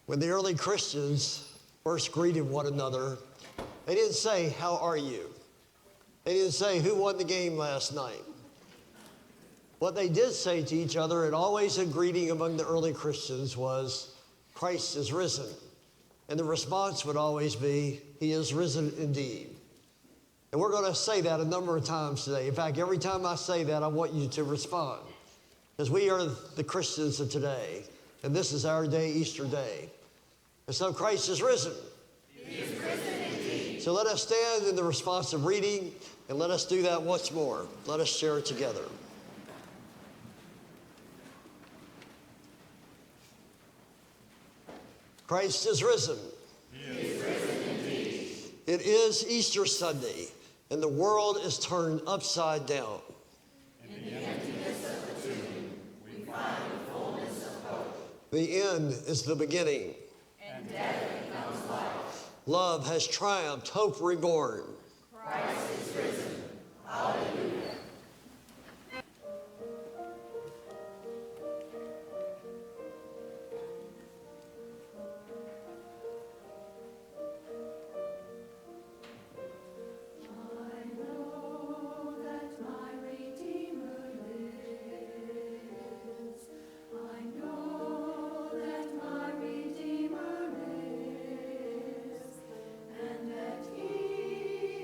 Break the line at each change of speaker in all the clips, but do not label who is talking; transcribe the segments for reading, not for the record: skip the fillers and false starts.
When the early Christians first greeted one another, they didn't say, "How are you?" They didn't say, "Who won the game last night?" What they did say to each other, and always a greeting among the early Christians, was, "Christ is risen." And the response would always be, "He is risen indeed." And we're going to say that a number of times today. In fact, every time I say that, I want you to respond. Because we are the Christians of today. And this is our day, Easter Day. And so Christ is risen.
He is risen indeed.
So let us stand in the responsive reading, and let us do that once more. Let us share it together. Christ is risen.
He is risen indeed.
It is Easter Sunday, and the world is turned upside down.
In the emptiness of the tomb, we find the fullness of hope.
The end is the beginning.
And death becomes life.
Love has triumphed, hope reborn.
Christ is risen. Hallelujah.
And that he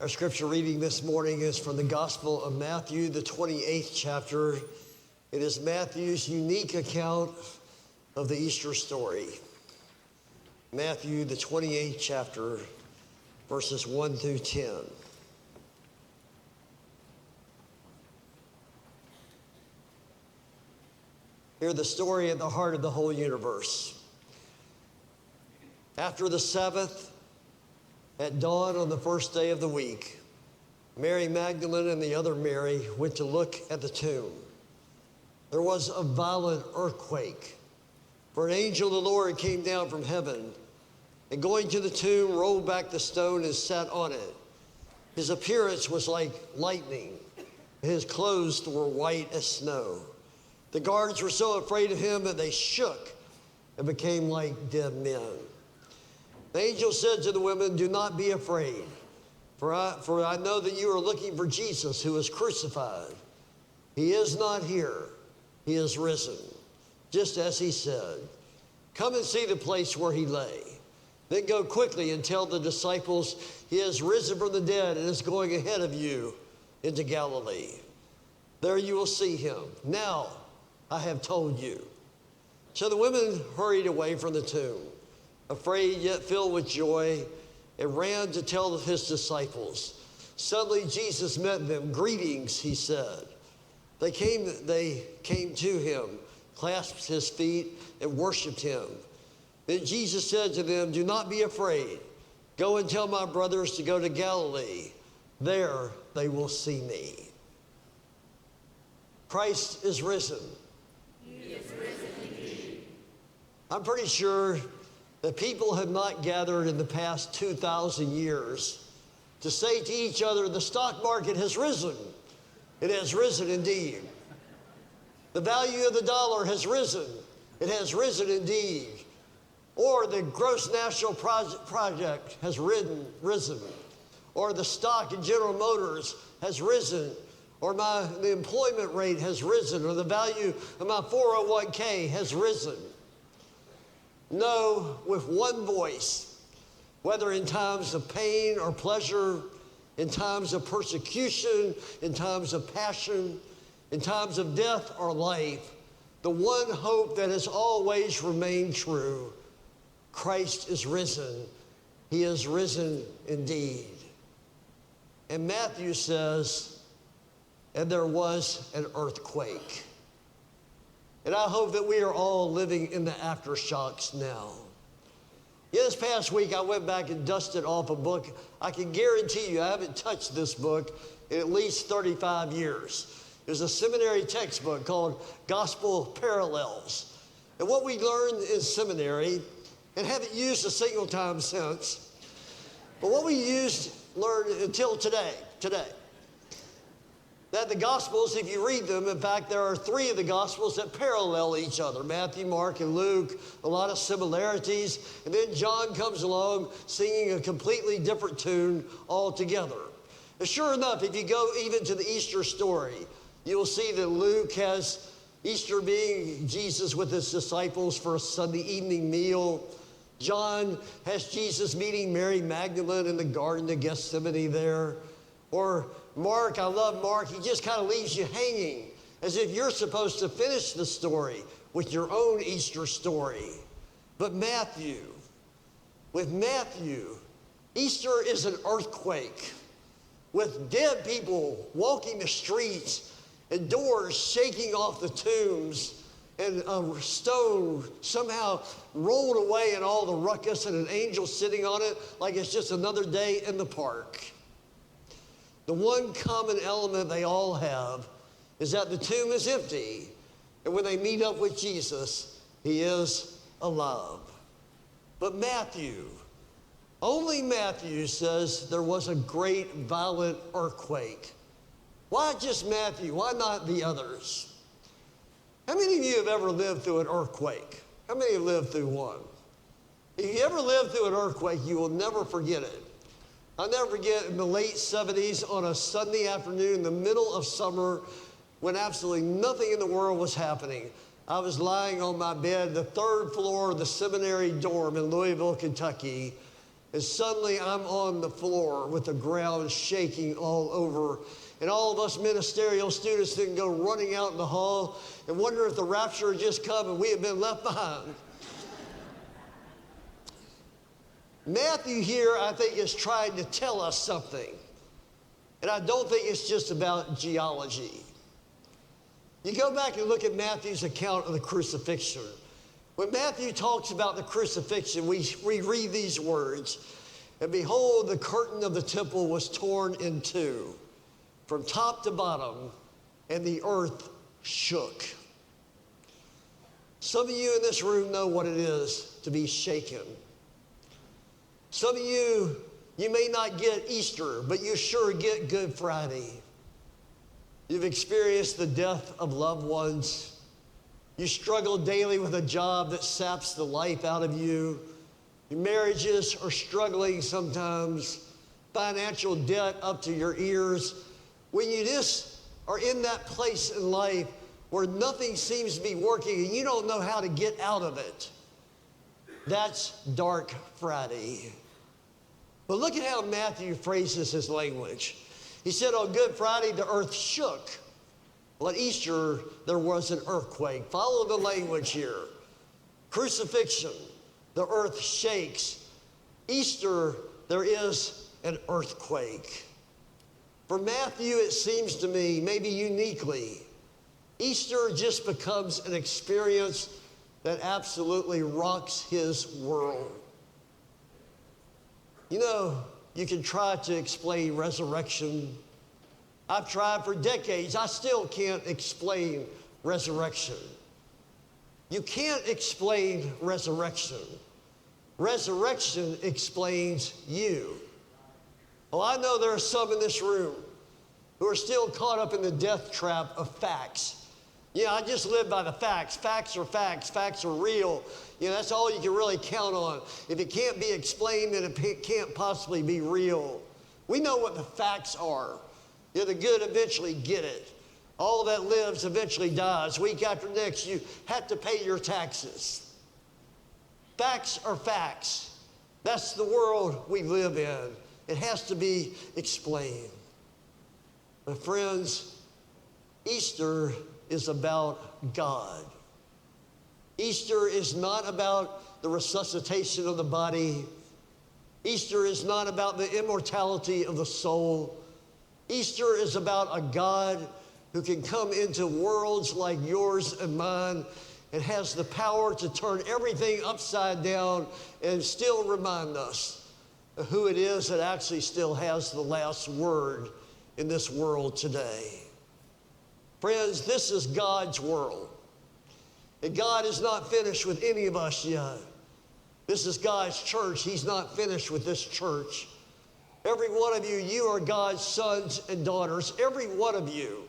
Our scripture reading this morning is from the Gospel of Matthew, the 28th chapter. It is Matthew's unique account of the Easter story. Matthew, the 28th chapter, verses 1 through 10. Hear the story at the heart of the whole universe. After the Sabbath, at dawn on the first day of the week, Mary Magdalene and the other Mary went to look at the tomb. There was a violent earthquake, for an angel of the Lord came down from heaven, and going to the tomb, rolled back the stone and sat on it. His appearance was like lightning. His clothes were white as snow. The guards were so afraid of him that they shook and became like dead men. The angel said to the women, "Do not be afraid, for I know that you are looking for Jesus who was crucified. He is not here. He is risen, just as he said. Come and see the place where he lay. Then go quickly and tell the disciples he has risen from the dead and is going ahead of you into Galilee. There you will see him. Now I have told you." So the women hurried away from the tomb, afraid yet filled with joy, and ran to tell his disciples. Suddenly Jesus met them. "Greetings," he said. They came to him, clasped his feet, and worshiped him. Then Jesus said to them, "Do not be afraid. Go and tell my brothers to go to Galilee. There they will see me." Christ is risen. He is risen indeed. I'm pretty sure that people have not gathered in the past 2,000 years to say to each other, "The stock market has risen." It has risen indeed. The value of the dollar has risen. It has risen indeed. Or the gross national product has risen. Or the stock in General Motors has risen. Or the employment rate has risen. Or the value of my 401k has risen. No, with one voice, whether in times of pain or pleasure, in times of persecution, in times of passion, in times of death or life, the one hope that has always remained true: Christ is risen. He is risen indeed. And Matthew says, and there was an earthquake. And I hope that we are all living in the aftershocks now. This past week, I went back and dusted off a book. I can guarantee you I haven't touched this book in at least 35 years. It was a seminary textbook called Gospel Parallels. And what we learned in seminary, and haven't used a single time since, but what we learned until today, that the Gospels, if you read them, in fact, there are 3 of the Gospels that parallel each other: Matthew, Mark, and Luke, a lot of similarities. And then John comes along singing a completely different tune altogether. And sure enough, if you go even to the Easter story, you will see that Luke has Easter being Jesus with his disciples for a Sunday evening meal. John has Jesus meeting Mary Magdalene in the Garden of Gethsemane there. Or Mark, I love Mark, he just kind of leaves you hanging as if you're supposed to finish the story with your own Easter story. But with Matthew, Easter is an earthquake with dead people walking the streets and doors shaking off the tombs and a stone somehow rolled away in all the ruckus and an angel sitting on it like it's just another day in the park. The one common element they all have is that the tomb is empty, and when they meet up with Jesus, he is alive. But Matthew, only Matthew says there was a great violent earthquake. Why just Matthew? Why not the others? How many of you have ever lived through an earthquake? How many have lived through one? If you ever lived through an earthquake, you will never forget it. I'll never forget in the late 70s on a Sunday afternoon in the middle of summer when absolutely nothing in the world was happening. I was lying on my bed, the 3rd floor of the seminary dorm in Louisville, Kentucky, And suddenly I'm on the floor with the ground shaking all over. And all of us ministerial students didn't go running out in the hall and wonder if the rapture had just come and we had been left behind. Matthew here, I think, is trying to tell us something. And I don't think it's just about geology. You go back and look at Matthew's account of the crucifixion. When Matthew talks about the crucifixion, we read these words, and behold, the curtain of the temple was torn in two, from top to bottom, and the earth shook. Some of you in this room know what it is to be shaken. Some of you may not get Easter, but you sure get Good Friday. You've experienced the death of loved ones. You struggle daily with a job that saps the life out of you. Your marriages are struggling sometimes. Financial debt up to your ears. When you just are in that place in life where nothing seems to be working and you don't know how to get out of it, that's Dark Friday. But look at how Matthew phrases his language. He said on Good Friday, the earth shook. Well, at Easter, there was an earthquake. Follow the language here. Crucifixion, the earth shakes. Easter, there is an earthquake. For Matthew, it seems to me, maybe uniquely, Easter just becomes an experience that absolutely rocks his world. You know, you can try to explain resurrection. I've tried for decades. I still can't explain resurrection. You can't explain resurrection. Resurrection explains you. Well, I know there are some in this room who are still caught up in the death trap of facts. Yeah, I just live by the facts. Facts are facts. Facts are real. You know, that's all you can really count on. If it can't be explained, then it can't possibly be real. We know what the facts are. You know, the good eventually get it. All that lives eventually dies. Week after next, you have to pay your taxes. Facts are facts. That's the world we live in. It has to be explained. But friends, Easter is about God. Easter is not about the resuscitation of the body. Easter is not about the immortality of the soul. Easter is about a God who can come into worlds like yours and mine and has the power to turn everything upside down and still remind us of who it is that actually still has the last word in this world today. Friends, this is God's world. And God is not finished with any of us yet. This is God's church. He's not finished with this church. Every one of you, you are God's sons and daughters. Every one of you.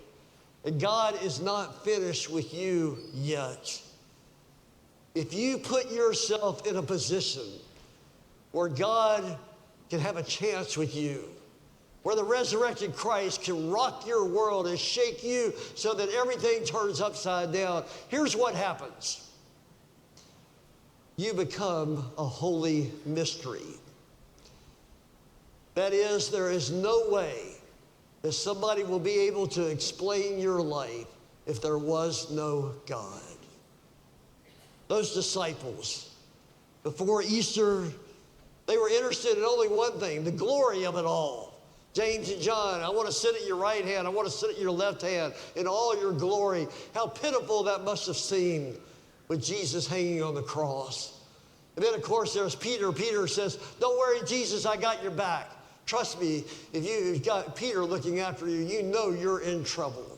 And God is not finished with you yet. If you put yourself in a position where God can have a chance with you, where the resurrected Christ can rock your world and shake you so that everything turns upside down, here's what happens. You become a holy mystery. That is, there is no way that somebody will be able to explain your life if there was no God. Those disciples, before Easter, they were interested in only one thing, the glory of it all. James and John, I want to sit at your right hand. I want to sit at your left hand in all your glory. How pitiful that must have seemed with Jesus hanging on the cross. And then, of course, there's Peter. Peter says, don't worry, Jesus, I got your back. Trust me, if you've got Peter looking after you, you know you're in trouble.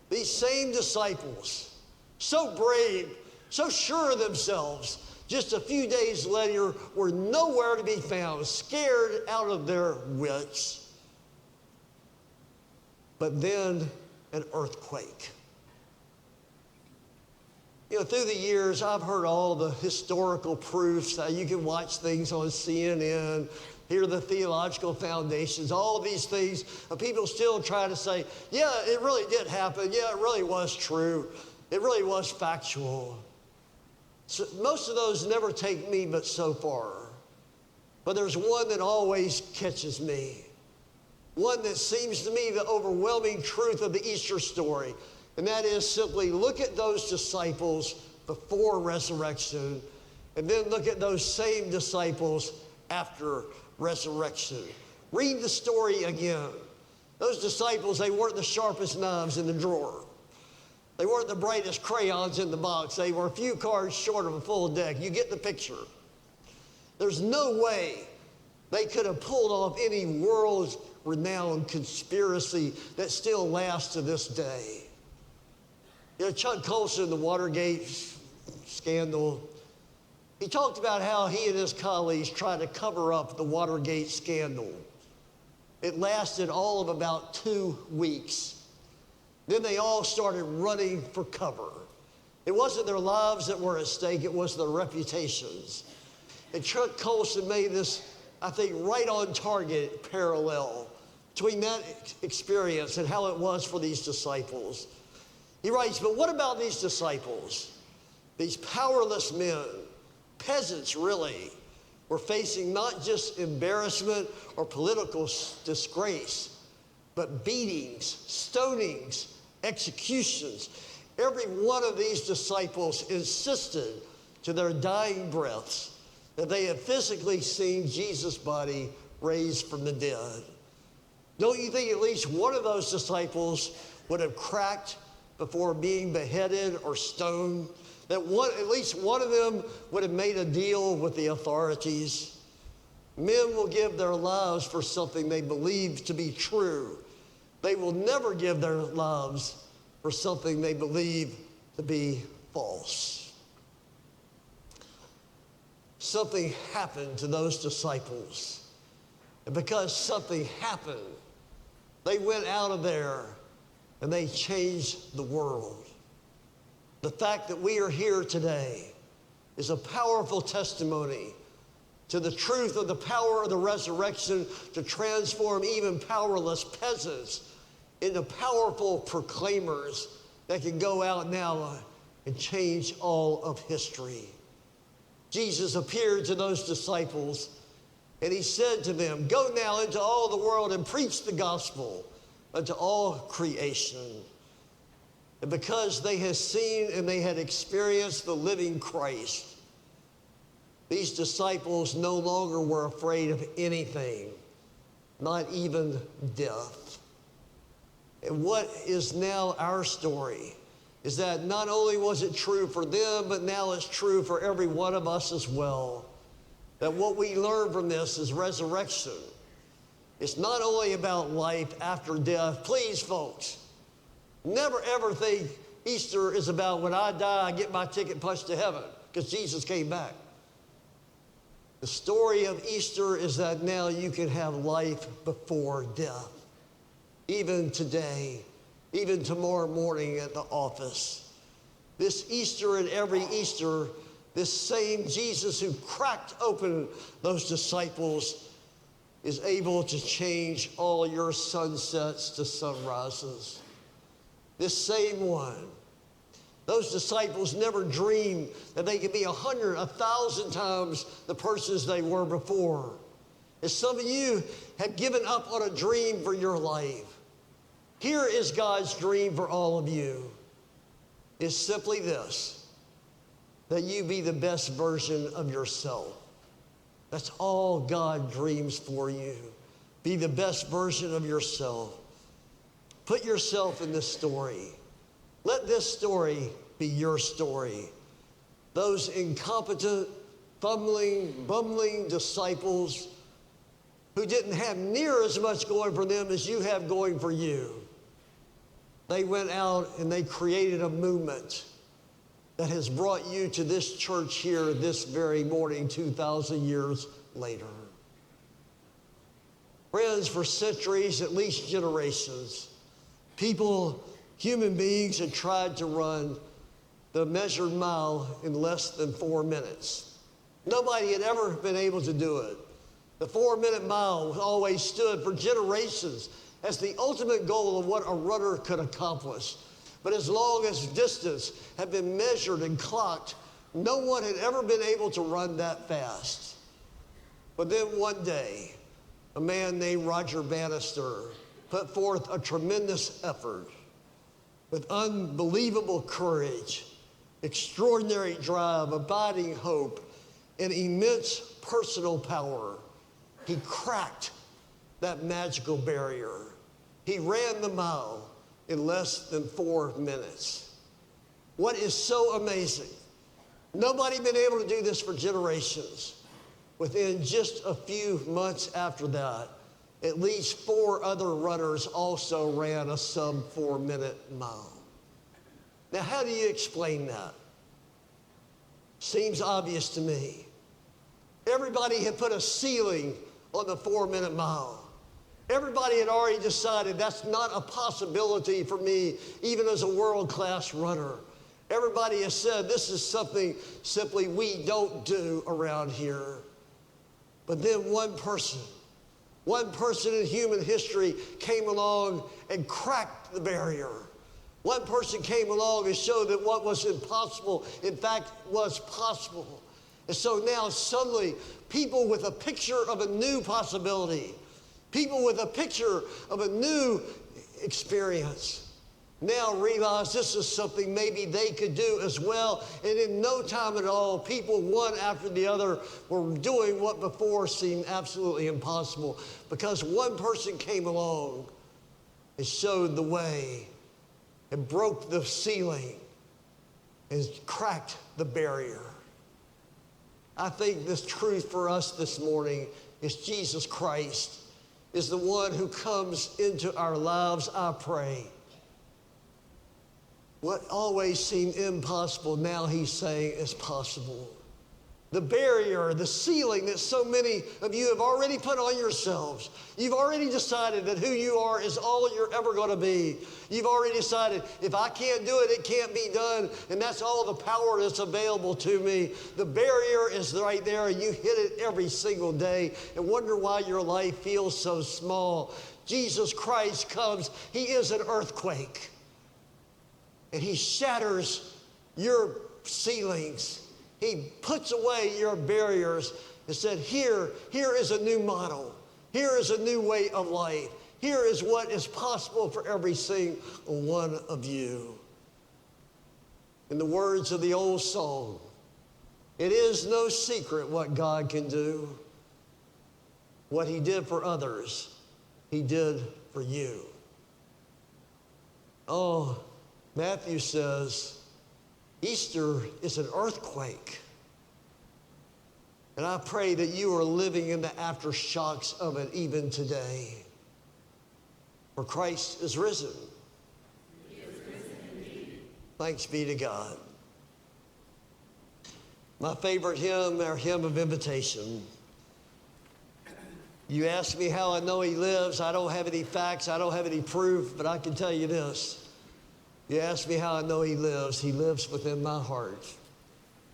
These same disciples, so brave, so sure of themselves, just a few days later, were nowhere to be found, scared out of their wits. But then an earthquake. You know, through the years, I've heard all the historical proofs. You can watch things on CNN, hear the theological foundations, all of these things. People still try to say, yeah, it really did happen. Yeah, it really was true. It really was factual. So most of those never take me but so far. But there's one that always catches me. One that seems to me the overwhelming truth of the Easter story. And that is simply look at those disciples before resurrection, and then look at those same disciples after resurrection. Read the story again. Those disciples, they weren't the sharpest knives in the drawer. They weren't the brightest crayons in the box. They were a few cards short of a full deck. You get the picture. There's no way they could have pulled off any world-renowned conspiracy that still lasts to this day. You know, Chuck Colson, the Watergate scandal, he talked about how he and his colleagues tried to cover up the Watergate scandal. It lasted all of about 2 weeks. Then they all started running for cover. It wasn't their lives that were at stake, it was their reputations. And Chuck Colson made this, I think, right on target parallel between that experience and how it was for these disciples. He writes, but what about these disciples? These powerless men, peasants really, were facing not just embarrassment or political disgrace, but beatings, stonings, executions. Every one of these disciples insisted to their dying breaths that they had physically seen Jesus' body raised from the dead. Don't you think at least one of those disciples would have cracked before being beheaded or stoned? That at least one of them would have made a deal with the authorities? Men will give their lives for something they believe to be true. They will never give their lives for something they believe to be false. Something happened to those disciples. And because something happened, they went out of there and they changed the world. The fact that we are here today is a powerful testimony to the truth of the power of the resurrection to transform even powerless peasants into powerful proclaimers that can go out now and change all of history. Jesus appeared to those disciples and he said to them, go now into all the world and preach the gospel unto all creation. And because they had seen and they had experienced the living Christ, these disciples no longer were afraid of anything, not even death. And what is now our story is that not only was it true for them, but now it's true for every one of us as well. That what we learn from this is resurrection. It's not only about life after death. Please, folks, never ever think Easter is about when I die, I get my ticket punched to heaven because Jesus came back. The story of Easter is that now you can have life before death. Even today, even tomorrow morning at the office. This Easter and every Easter, this same Jesus who cracked open those disciples is able to change all your sunsets to sunrises. This same one. Those disciples never dreamed that they could be 100, 1,000 times the persons they were before. As some of you have given up on a dream for your life, here is God's dream for all of you. It's simply this, that you be the best version of yourself. That's all God dreams for you. Be the best version of yourself. Put yourself in this story. Let this story be your story. Those incompetent, fumbling, bumbling disciples who didn't have near as much going for them as you have going for you. They went out and they created a movement that has brought you to this church here this very morning, 2,000 years later. Friends, for centuries, at least generations, people, human beings had tried to run the measured mile in less than 4 minutes. Nobody had ever been able to do it. The 4-minute mile always stood for generations as the ultimate goal of what a runner could accomplish. But as long as distance had been measured and clocked, no one had ever been able to run that fast. But then one day, a man named Roger Bannister put forth a tremendous effort with unbelievable courage, extraordinary drive, abiding hope, and immense personal power. He cracked that magical barrier. He ran the mile in less than 4 minutes. What is so amazing, nobody been able to do this for generations. Within just a few months after that, at least 4 other runners also ran a sub 4 minute mile. Now, how do you explain that? Seems obvious to me. Everybody had put a ceiling on the 4 minute mile. Everybody had already decided that's not a possibility for me, even as a world-class runner. Everybody has said this is something simply we don't do around here. But then one person in human history came along and cracked the barrier. One person came along and showed that what was impossible, in fact, was possible. And so now suddenly, people with a picture of a new possibility, people with a picture of a new experience, now realize this is something maybe they could do as well. And in no time at all, people one after the other were doing what before seemed absolutely impossible, because one person came along and showed the way and broke the ceiling and cracked the barrier. I think this truth for us this morning is Jesus Christ is the one who comes into our lives, I pray. What always seemed impossible, now he's saying is possible. The barrier, the ceiling that so many of you have already put on yourselves. You've already decided that who you are is all you're ever going to be. You've already decided, if I can't do it, it can't be done, and that's all the power that's available to me. The barrier is right there, and you hit it every single day and wonder why your life feels so small. Jesus Christ comes. He is an earthquake, and he shatters your ceilings. He puts away your barriers and said, here is a new model. Here is a new way of life. Here is what is possible for every single one of you. In the words of the old song, it is no secret what God can do. What he did for others, he did for you. Oh, Matthew says, Easter is an earthquake. And I pray that you are living in the aftershocks of it even today. For Christ is risen.
He is risen indeed.
Thanks be to God. My favorite hymn, our hymn of invitation. You ask me how I know he lives. I don't have any facts. I don't have any proof, but I can tell you this. You ask me how I know he lives within my heart,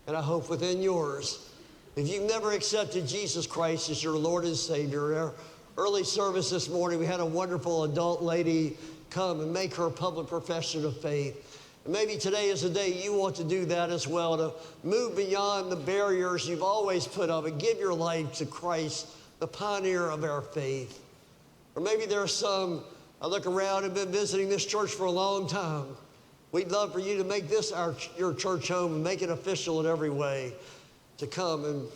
and I hope within yours. If you've never accepted Jesus Christ as your Lord and Savior, our early service this morning, we had a wonderful adult lady come and make her public profession of faith. And maybe today is the day you want to do that as well, to move beyond the barriers you've always put up and give your life to Christ, the pioneer of our faith. Or maybe there are some, I look around and been visiting this church for a long time. We'd love for you to make this your church home and make it official in every way, to come and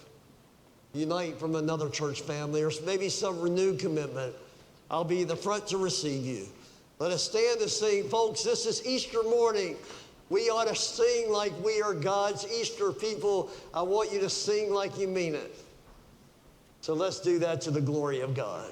unite from another church family, or maybe some renewed commitment. I'll be the front to receive you. Let us stand and sing. Folks, this is Easter morning. We ought to sing like we are God's Easter people. I want you to sing like you mean it. So let's do that to the glory of God.